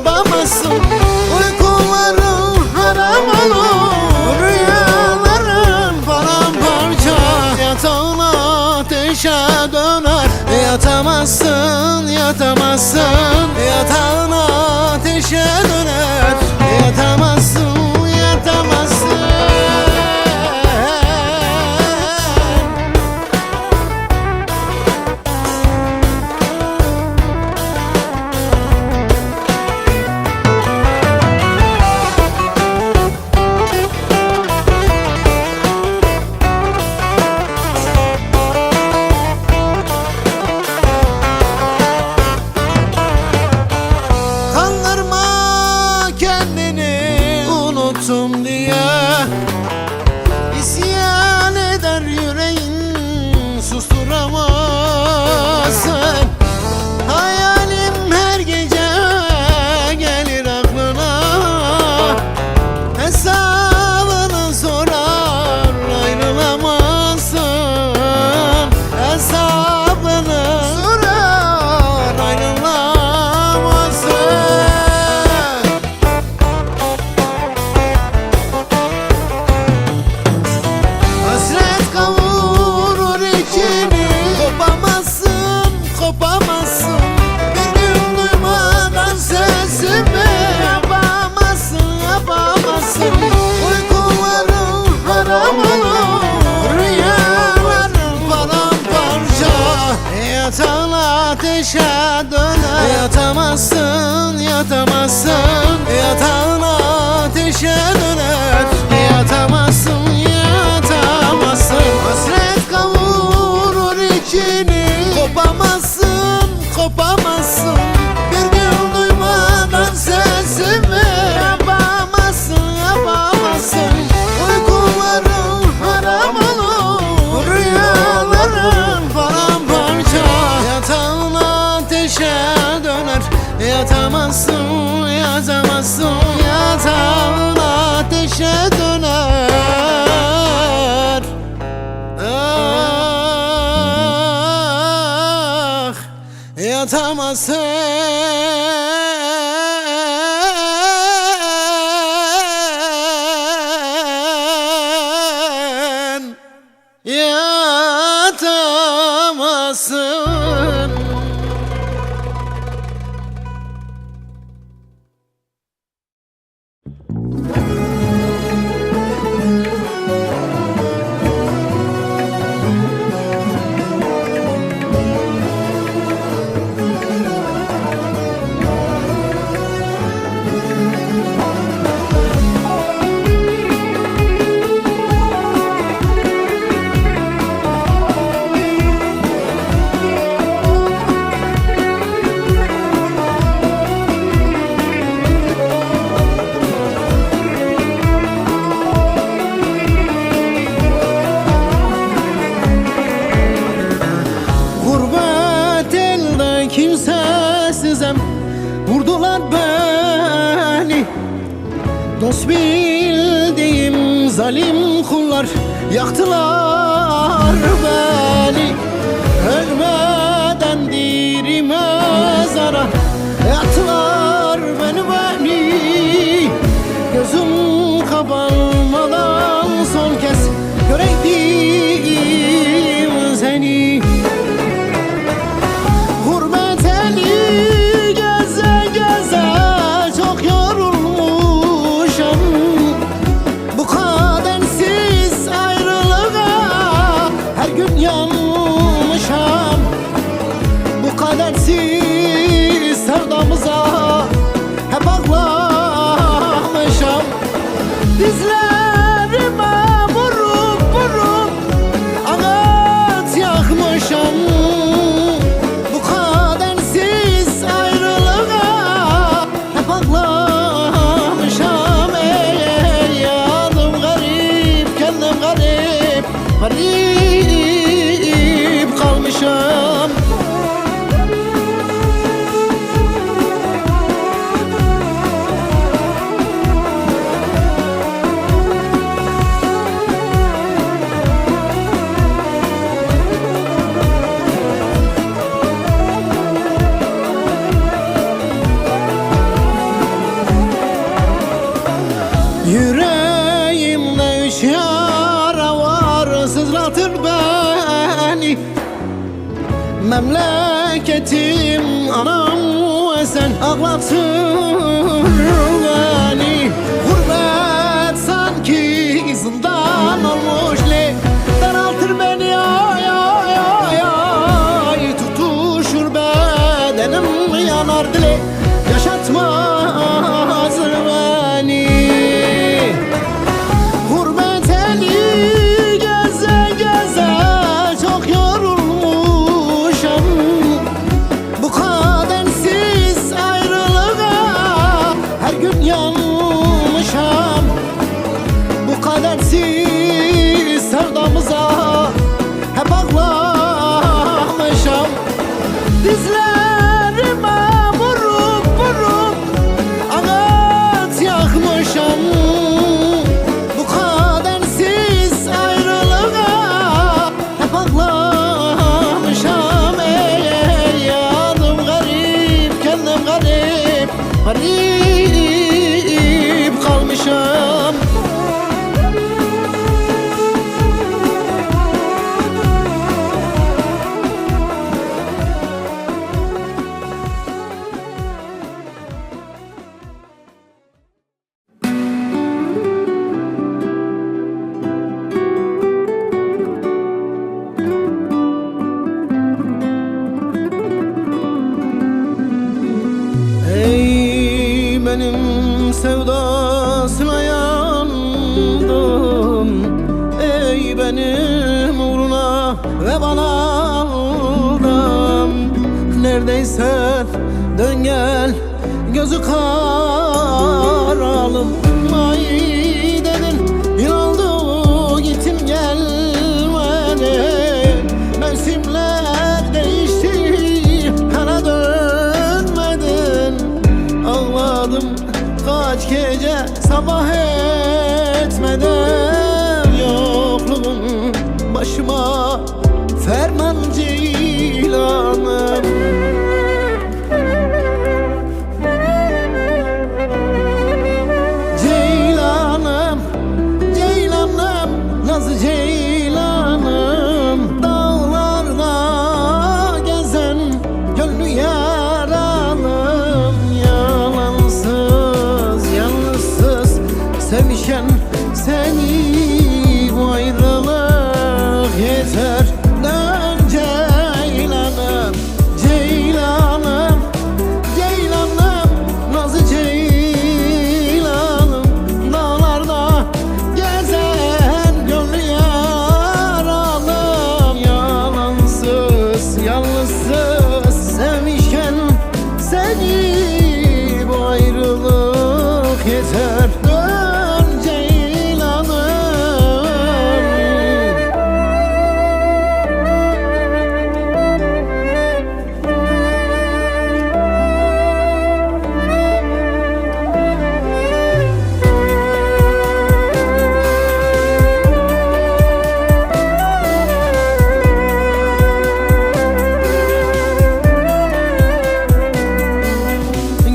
kopamazsın. Uykuların haram olur, rüyaların paramparça. Yatağın ateşe döner, yatamazsın, yatamazsın. Yatağın ateşe döner, yatamazsın, yatamazsın. Unuttum diye isyan eder yüreğin, susturamazsın. Hayalim her gece gelir aklına, hesabını sorar ayrılamazsın. Hesabını sorar ayrılamazsın. Kopamazsın, bir gün duymadan sesimi. Yapamazsın, yapamazsın. Uykuların haram olur, rüyaların paramparça. Yatağın ateşe döner, yatamazsın, yatamazsın. Yatağın ateşe döner, yatamazsın, yatamazsın. Hasret kavurur içini, kopamazsın, kopamazsın. Bir gün duymadan sesimi. Yapamazsın, yapamazsın. Uykuların haram olur, rüyaların paramparça. Yatağın ateşe döner, yatamazsın, yatamazsın. Yatağın ateşe döner, yatamazsın, yatamazsın. Kimsesizim, vurdular beni. Dost bildiğim zalim kullar yaktılar beni. Ölmeden diri mezara yattılar beni. Gözüm kapanmadan son kez göreydim seni. Yanmışam, bu kadersiz Memleketim anam ve sen ağlatır beni. Gurbet sanki zindan olmuş le, daraltır beni ay ay ay ay. Tutuşur bedenim yanar dile, yaşatmaz beni. Gurbet eli geze geze çok yorulmuşum. Bu kadersiz ayrılığa her gün yanmışam. Bu kadersiz sevdamıza hep ağlamışam. Dizlerime vurup vurup ağıt yakmışam. Bu kadersiz ayrılığa hep ağlamışam. Ey yanım garip, kendim garip, garip kalmışam. Ey benim sevdasına yandım, ey benim uğruna vebal aldım. Neredeyse dön gel gözü karalım. Ay dedin yıl oldu gittin gelmedin. Mevsimler değişti hala dönmedin. Ağladım kaç gece sabah etmeden. Yokluğun başıma ferman ceylanım. Ceylanım, ceylanım, nazlı ceylanım. Dağlarda gezen gönlü yaralım. Yalansız, yalnızsız sevmişken seni, bu ayrılık yeter. Dön ceylanım, ceylanım, ceylanım, nazlı ceylanım. Dağlarda gezen gönlü yaralım. Yalansız, yalnızsız sevmişken seni, bu ayrılık yeter. Dön ceylanım.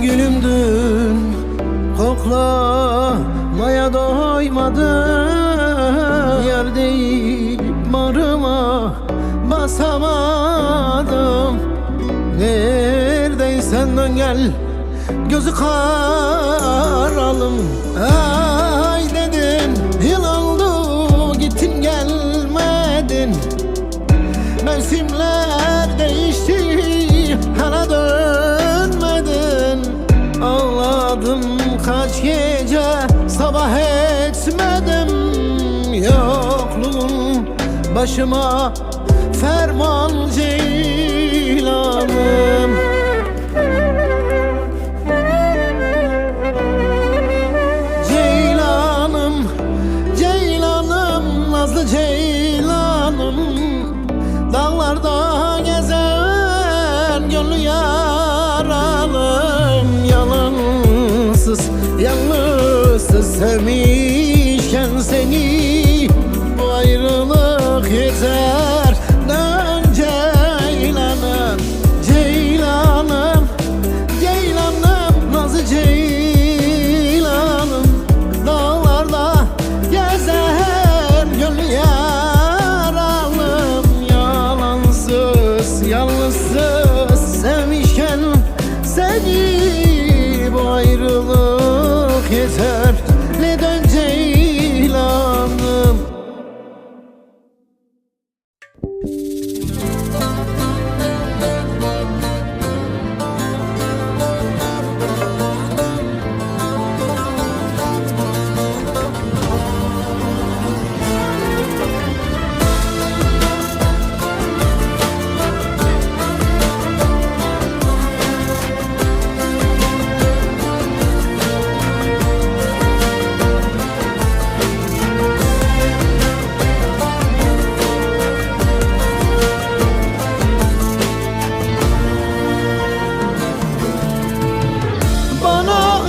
Gülüm dün koklamaya doymadım. Yer deyip bağrıma basamadım. Neredeysen dön gel gözü karalım. Ay dedin yıl oldu gittin gelmedin. Mevsimler değişti hala dönmedin. Ağladım kaç gece sabah etmedim. Yokluğun başıma ferman ceylanım. Ceylanım, ceylanım, nazlı ceylanım. Dağlarda gezen gönlü yaralım. Yalansız, yalnızsız sevmişken seni, bu ayrılık yeter. Dön ceylanım, ceylanım, ceylanım, nazlı ceylanım. Dağlarda gezen gönlü yaralım. Yalansız, yalnız yeter ne dön ceylanım.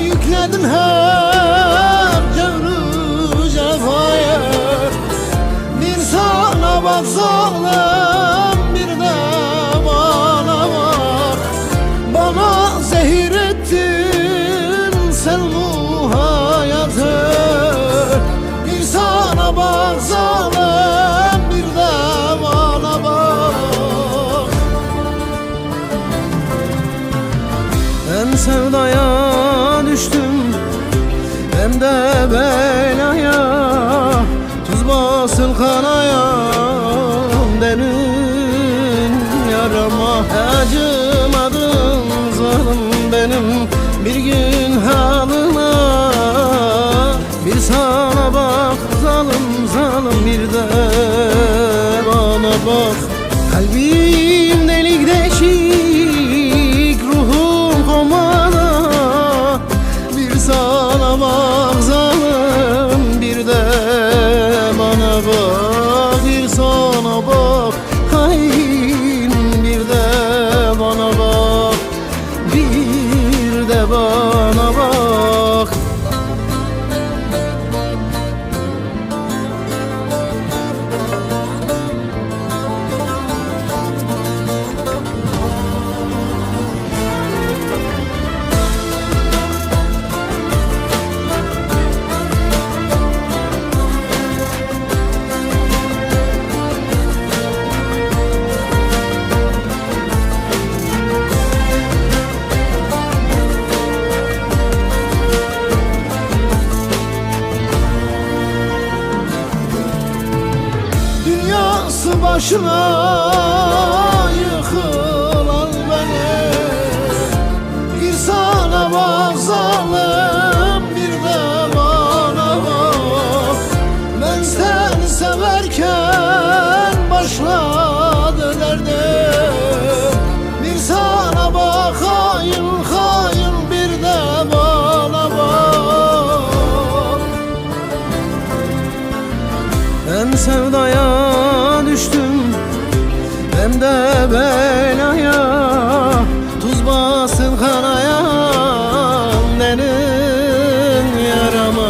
Yükledin hep cevru cefaya, bir sana bak zalim, bir de bana bak. Bana zehir ettin sen bu hayatı, bir sana bak zalim, bir de bana bak. Hem sevdaya düştüm hem de belaya, tuz basıl kanayam benim yarama. Acımadın zalim benim bir gün halıma, bir sana bak zalim zalim, bir de bana bak. Kalbim delik deşik, ruhum komada, sana bak zalim, bir de bana bak. Bir sana bak hain, bir de bana bak, bir de bana bak. Başına yıkılan benim, bir sana bak zalim, bir de bana bak. Ben seni severken başladı derdim, bir sana bak hain hain, bir de bana bak. Ben sevdaya düştüm hem de belaya, tuz basın kanayam benim yarama.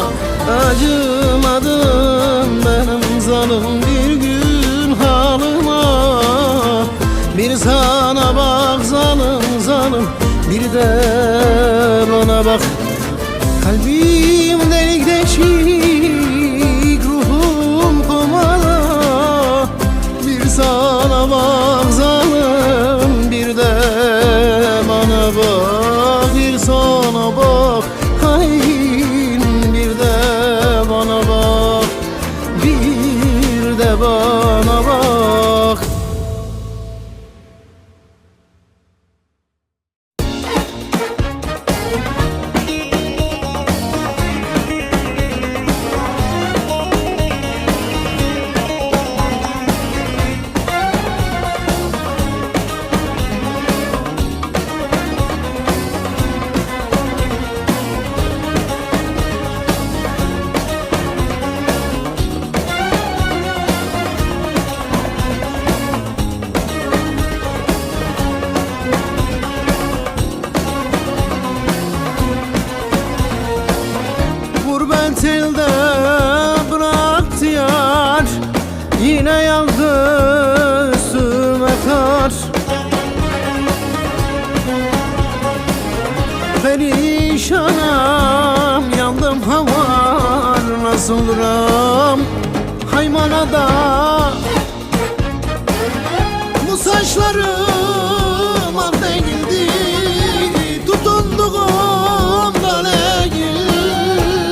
Acımadın benim zalim bir gün halıma, bir sana bak zalim zalim, bir de bana bak. Kalbim delik deşik, ruhum komada, bir sana bak zalim, bir de bana bak. Bir sana bak hain, bir de bana bak, bir de bana bak. Elde bıraktı yar, yine yağdı üstüme kar. Perişanım, yandım havar, nasıl duram Haymana'da. Bu saçlarım al değildi, tutunduğumdan eğil.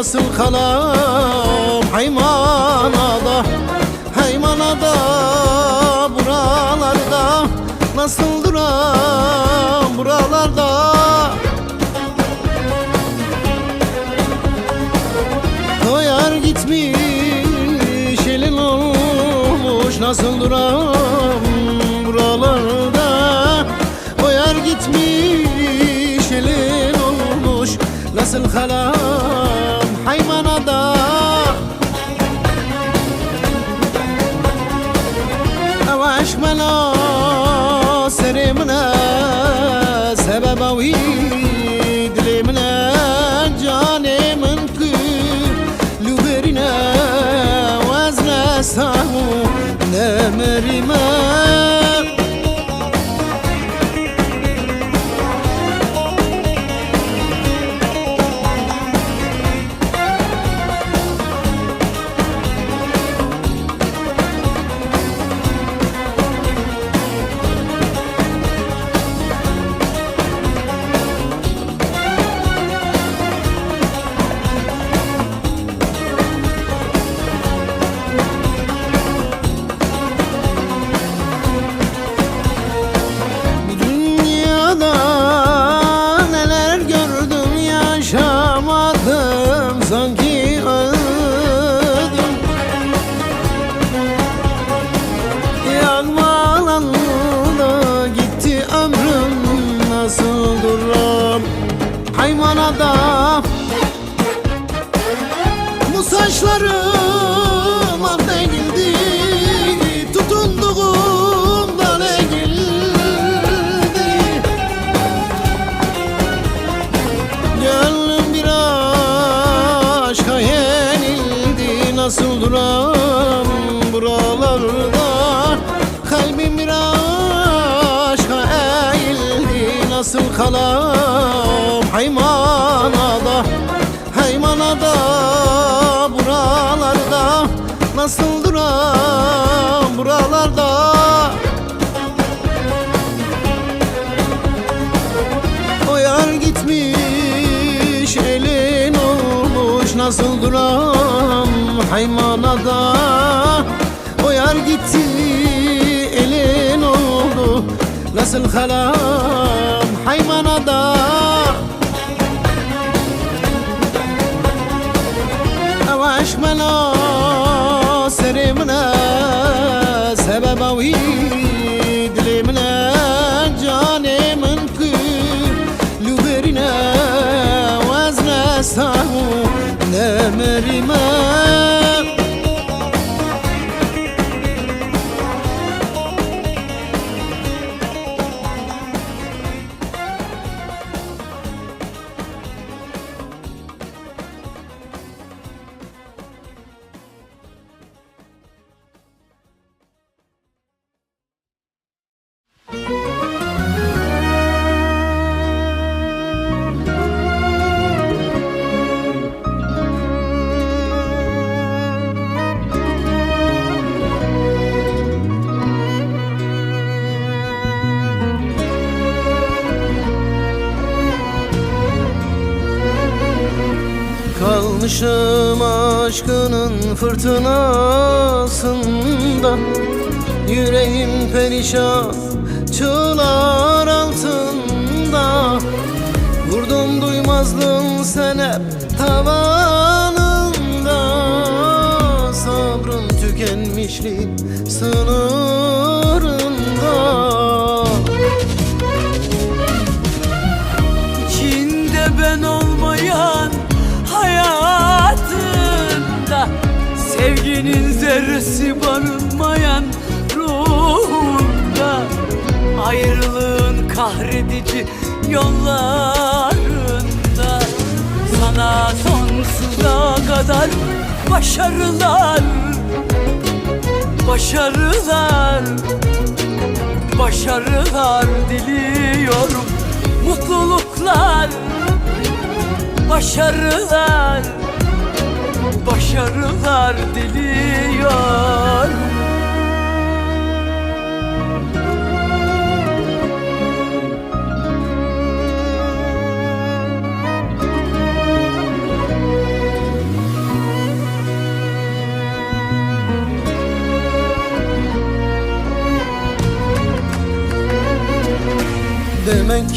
nasıl kalam Haymanada, Haymanada, buralarda nasıl duram buralarda. Koyar gitmiş elin olmuş nasıl duram buralarda. Koyar gitmiş elin olmuş nasıl kalam Haymanada. Avaş mela serimine sebebavi dilimine canimin lüberine vazne sahu nemerime. Sanki öldüm, yağmalandı gitti ömrüm nasıl duram Haymanada. Bu saçlarım affedildi, tutunduğumdan eğildi. Gönlüm aşka yenildi nasıl duram buralarda. Kalbim bir aşka eğildi nasıl kalam Haymanada, Haymanada, buralarda nasıl duram buralarda. O yar gitmiş elin olmuş nasıl duram Haymanada. O yar gitti elin oldu nasıl kalam Haymanada. Avaş mela serimine sebebavi dilimine canimin lüberine vazne sahu nemerime. Kalmışım aşkının fırtınasında, yüreğim perişan çığlar altında. Vurdum duymazlığın sen hep tavanında, sabrım tükenmişlik sınırında. İçinde ben olmayan hayatında, sevginin zerresi barınmayan ruhunda, ayrılığın kahredici yollarında, sana sonsuza kadar başarılar, başarılar, başarılar diliyorum. Mutluluklar, başarılar, başarılar diliyorum.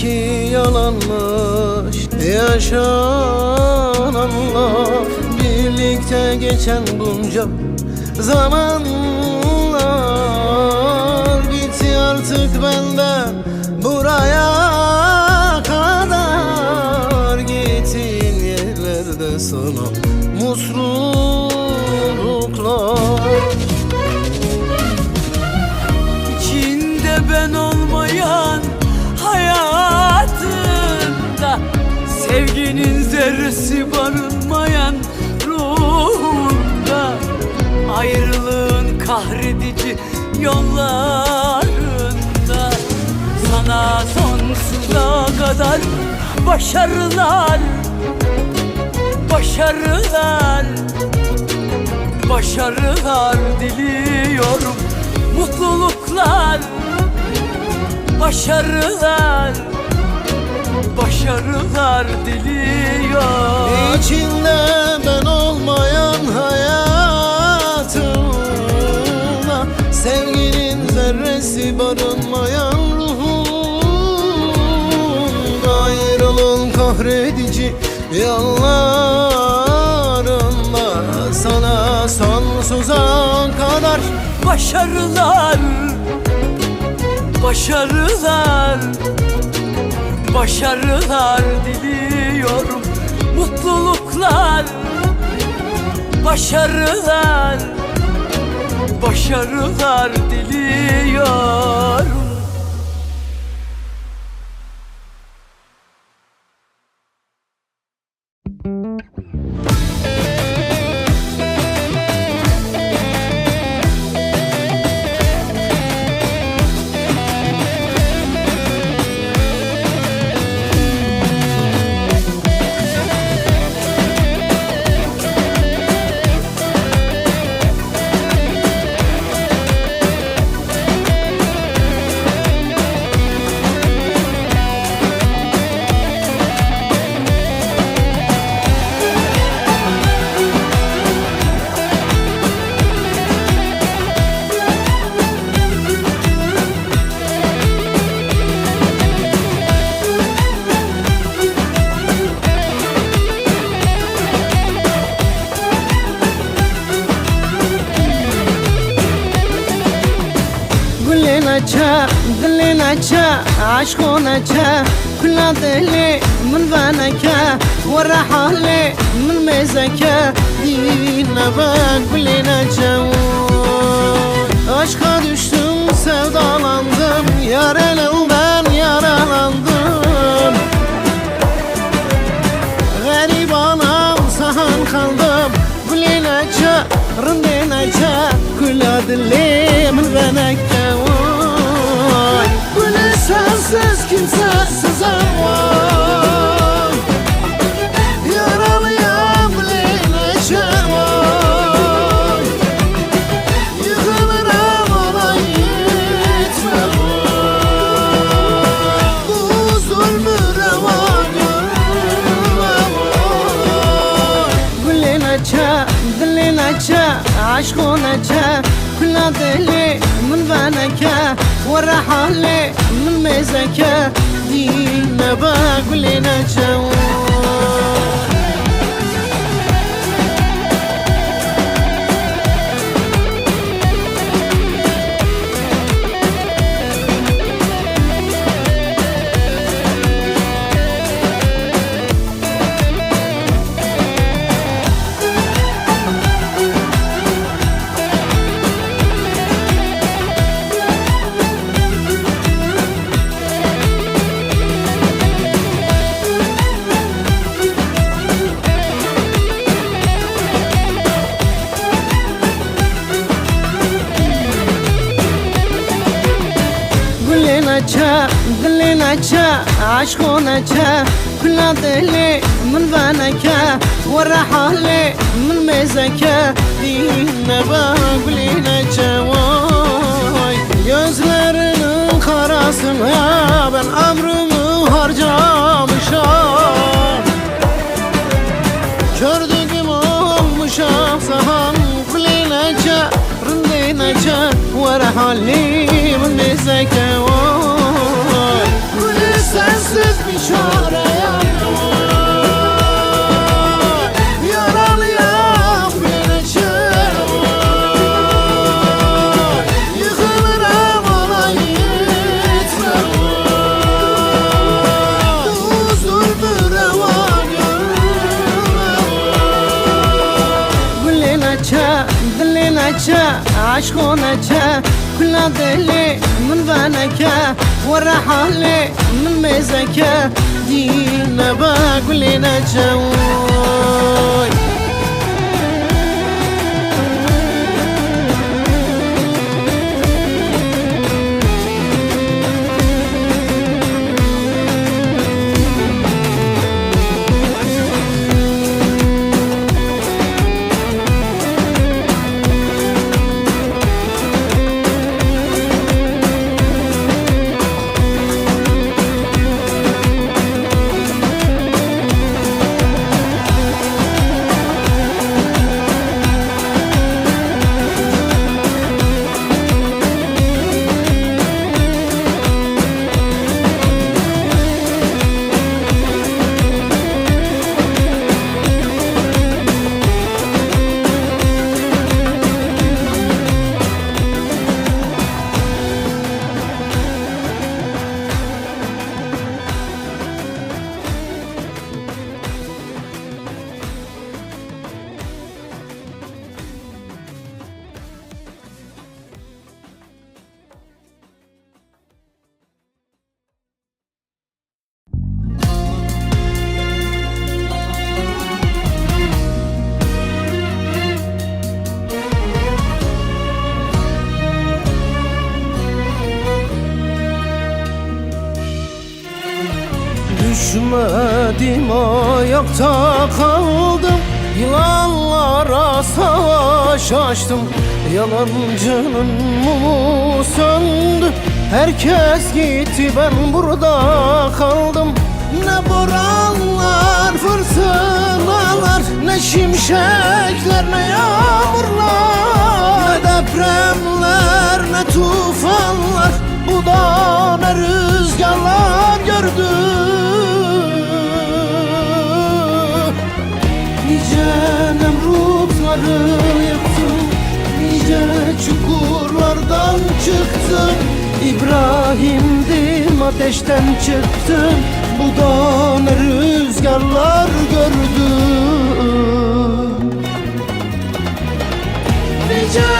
ki yalanmış yaşananlar, birlikte geçen bunca zamanlar. Gitti artık benden buraya kadar, gittiğin yerlerde sana mutluluklar. İçinde ben olmayan hayatında, sevginin zerresi barınmayan ruhunda, ayrılığın kahredici yollarında, sana sonsuza kadar başarılar, başarılar, başarılar diliyorum. Mutluluklar, başarılar, başarılar diliyorum. İçinde ben olmayan hayatımda, sevginin zerresi barınmayan ruhumda, ayrılığın kahredici yollarında, sana sonsuza kadar Başarılar, başarılar, başarılar diliyorum. Mutluluklar, başarılar, başarılar diliyorum. دلي نجا عشقو نجا كل دلي من بانكا والرحالي من ميزكا دينا bak كل نجا. Aşka düştüm, sevdalandım, yar elinden yaralandım. Garip anam sahan kaldım, كل نجا رندي نجا كل دلي من بانكا. Sensiz kimsesiz aman, yaralıyam leyleceğim ay, yıkılırım ona gitmem ay, bu zulmü reva görmem ay. Gülü neçe, dili neçe, aşkı neçe, kula deli min beneke والرحالي من ميزكا دينا باقول لنا جواب. دلي نجا عشقو نجا كل دلي من بانكا والرحالي من ميزكا دينا باقول لنا vay. Gözlerinin karasına ben ömrümü harcamışam, kördüğüm olmuşam sahan kuli neca rindi neca ورحالي من ميزكا vay. sensiz bir çareyem yaralıyam bileceğim yıkılırım ona gitmem huzurlu revan görmem gülün aça dilin aça aşkın aça كل دلي من بانك ورحالي من ميزك دينا باقول لنا جوي Düşmedim ayakta kaldım Yılanlara savaş açtım Yalancının mumu söndü Herkes gitti ben burada kaldım Ne boranlar fırtınalar Ne şimşekler ne yağmurlar Ne depremler ne tufanlar Bu da ne rüzgarlar gördüm Nice nemrutları yıktım Nice çukurlardan çıktım İbrahim'dim ateşten çıktım Bu da ne rüzgarlar gördüm Nice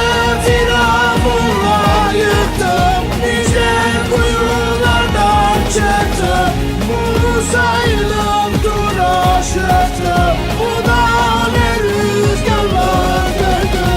firavunlar yıktım Nice kuyulardan çıktım Musa'yla duraşıktım Bu da ne rüzgarlar gördüm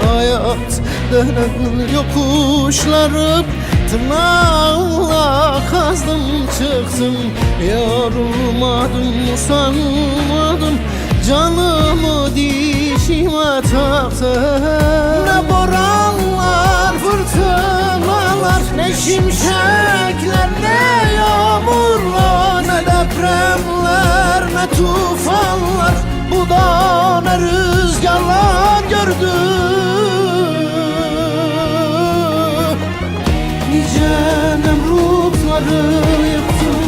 Hayat denen yokuşları Tırnağla kazdım çıktım Yorulmadım usanmadım Canımı dişime taktım Ne boranlar fırtınalar Ne şimşekler ne yağmurlar Ne depremler ne tufanlar Bu da ne rüzgarlar gördüm Nice nemrutları yıktım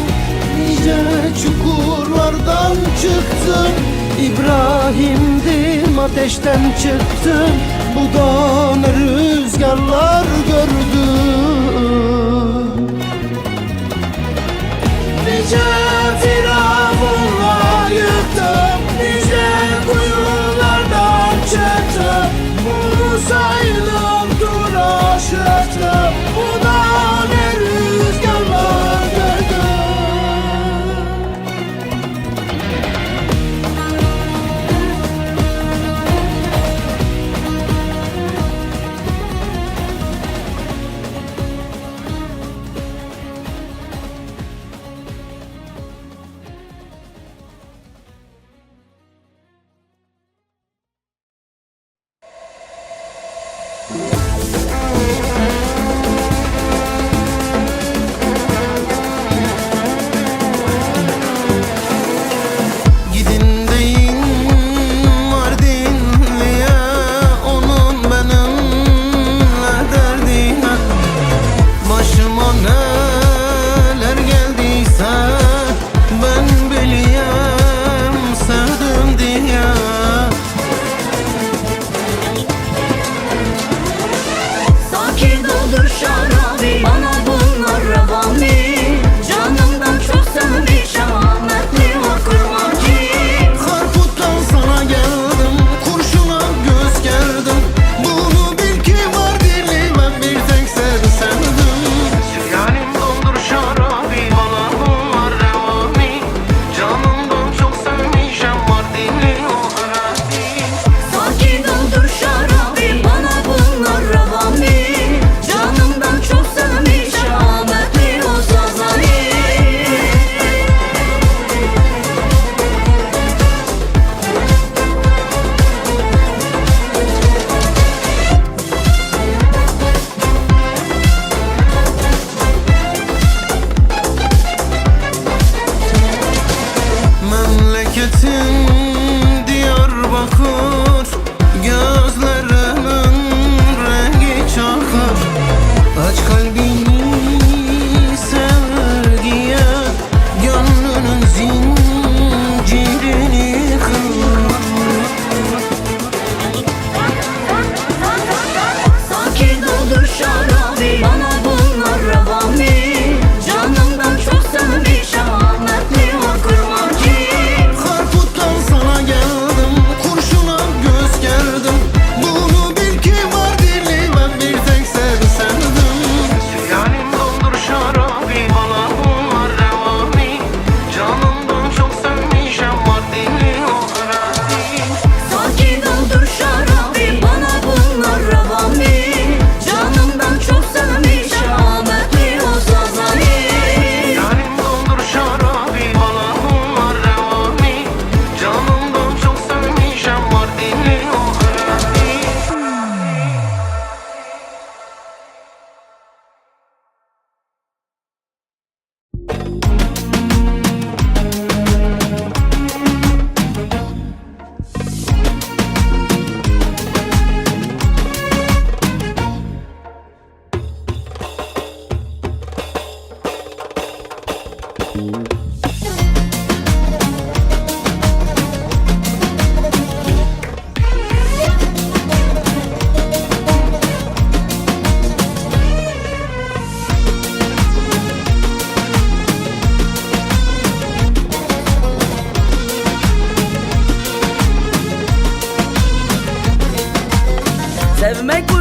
Nice çukurlardan çıktım İbrahim'dim ateşten çıktım Bu da ne rüzgarlar gördüm Nice firavunlar yıktım Nice kuyulardan çıktım Musa'yla duraşıktım Bu da ne rüzgarlar gördüm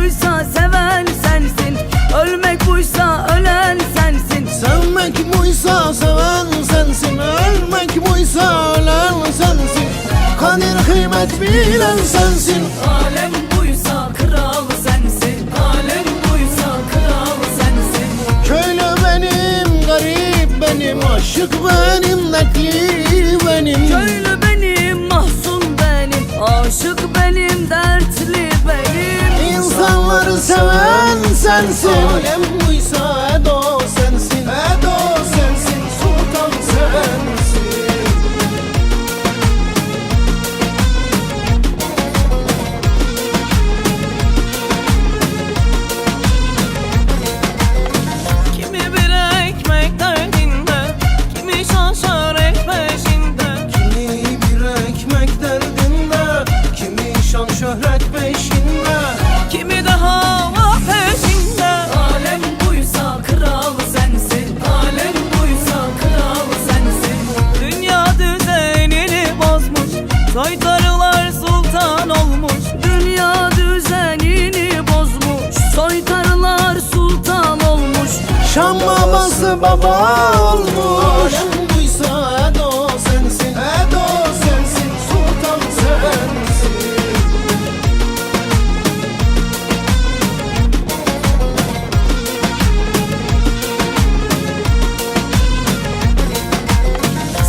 buysa seven sensin, ölmek buysa ölen sensin. Sevmek buysa seven sensin, ölmek buysa ölen sensin. Kadir kıymet bilen sensin. Alem buysa kral sensin, alem buysa kral sensin. Köylü benim, garip benim, aşık benim, dertli benim. Köylü benim, mahzun benim, aşık benim, dertli benim. İnsanları seven sensin. Alem buysa Edo sensin, Edo sensin, sultan sensin. Kimi bir ekmek derdinde, kimi şaşar peşinde. Kimi bir ekmek derdinde, kimi şan şöhret peşinde. Kimi de hava peşinde. Alem buysa kral sensin, alem buysa kral sensin. Dünya düzenini bozmuş, soytarılar sultan olmuş. Dünya düzenini bozmuş, soytarılar sultan olmuş. Şam babası baba olmuş. Alem buysa Edo sensin, Edo sensin, sultan sensin.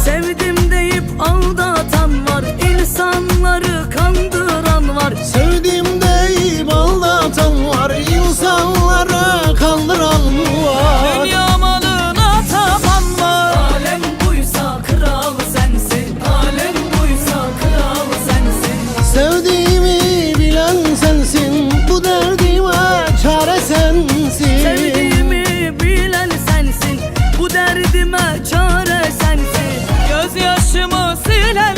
Sevdim deyip aldatan var, insanları kandıran var. Sevdim deyip aldatan var, insanları kandıran var. Dünya malına tapan var. Alem buysa kral sensin, alem buysa kral sensin. Sevdiğimi bilen sensin, bu derdime çare sensin. Sevdiğimi bilen sensin, bu derdime çare sensin. Gözyaşımı silen